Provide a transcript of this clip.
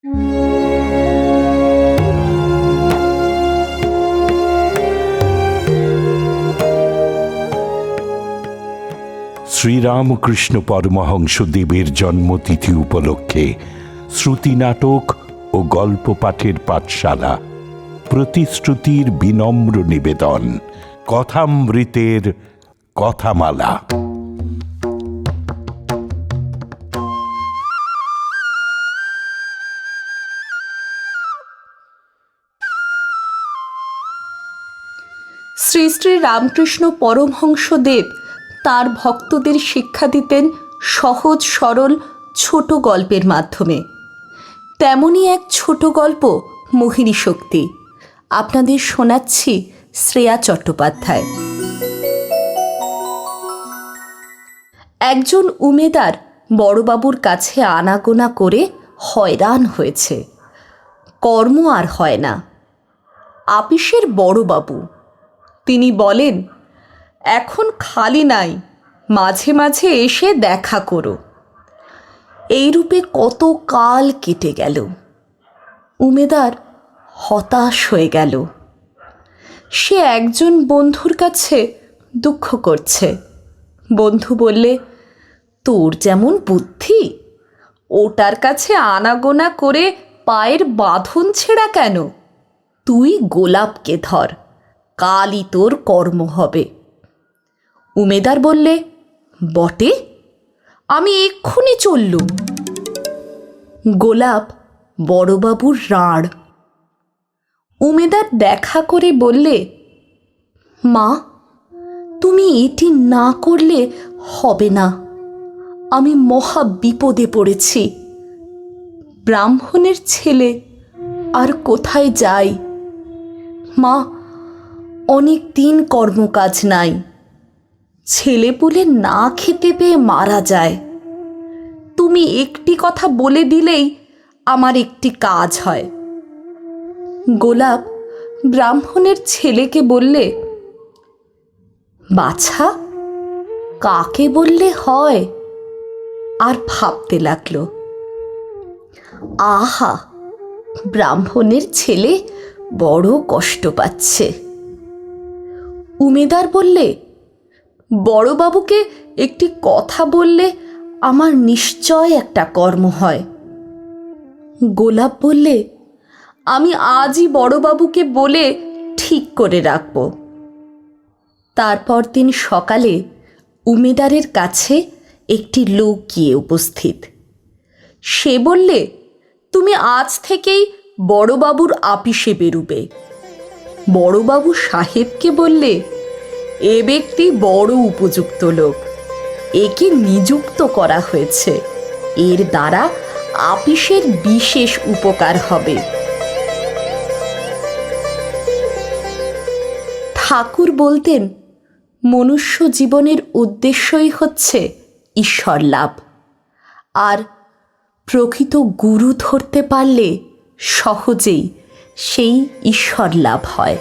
শ্রীরামকৃষ্ণ পরমহংসদেবের জন্মতিথি উপলক্ষে শ্রুতি নাটক ও গল্প পাঠের পাঠশালা, প্রতিশ্রুতির বিনম্র নিবেদন, কথামৃতের কথামালা। শ্রী শ্রী রামকৃষ্ণ পরমহংসদেব তার ভক্তদের শিক্ষা দিতেন সহজ সরল ছোট গল্পের মাধ্যমে। তেমনই এক ছোট গল্প মোহিনী শক্তি। আপনাদের শোনাচ্ছি শ্রেয়া চট্টোপাধ্যায়। একজন উমেদার বড়বাবুর কাছে আনাগোনা করে হয়রান হয়েছে। কর্ম আর হয় না। আপিসের বড়বাবু, তিনি বলেন, এখন খালি নাই, মাঝে মাঝে এসে দেখা করো। এইরূপে কত কাল কেটে গেল। উমেদার হতাশ হয়ে গেল। সে একজন বন্ধুর কাছে দুঃখ করছে। বন্ধু বললে, তোর যেমন বুদ্ধি, ওটার কাছে আনাগোনা করে পায়ের বাঁধন ছেঁড়া কেন? তুই গোলাপকে ধর, কালই তোর কর্ম হবে। উমেদার বললে, বটে, আমি এক্ষুনি চললুম। গোলাপ বড়বাবুর রাঁড়। উমেদার দেখা করে বললে, মা, তুমি এটি না করলে হবে না। আমি মহা বিপদে পড়েছি। ব্রাহ্মণের ছেলে, আর কোথায় যাই? মা, অনেক দিন কর্মকাজ নাই। ছেলেপুলে না খেতে পেয়ে মারা যায়। তুমি একটি কথা বলে দিলেই আমার একটি কাজ হয়। গোলাপ ব্রাহ্মণের ছেলেকে বললে, বাছা, কাকে বললে হয়? আর ভাবতে লাগলো, আহা, ব্রাহ্মণের ছেলে বড় কষ্ট পাচ্ছে। উমেদার বললে, বড়বাবুকে একটি কথা বললে আমার নিশ্চয় একটা কর্ম হয়। গোলাপ বললে, আমি আজই বড়বাবুকে বলে ঠিক করে রাখব। তারপর দিন সকালে উমেদারের কাছে একটি লোক গিয়ে উপস্থিত। সে বললে, তুমি আজ থেকেই বড়বাবুর আপিসে বেরুবে। বড়বাবু সাহেবকে বললে, এ ব্যক্তি বড় উপযুক্ত লোক, একে নিযুক্ত করা হয়েছে। এর দ্বারা আপিসের বিশেষ উপকার হবে। ঠাকুর বলতেন, মনুষ্য জীবনের উদ্দেশ্যই হচ্ছে ঈশ্বর লাভ, আর প্রকৃত গুরু ধরতে পারলে সহজেই সেই ঈশ্বর লাভ হয়।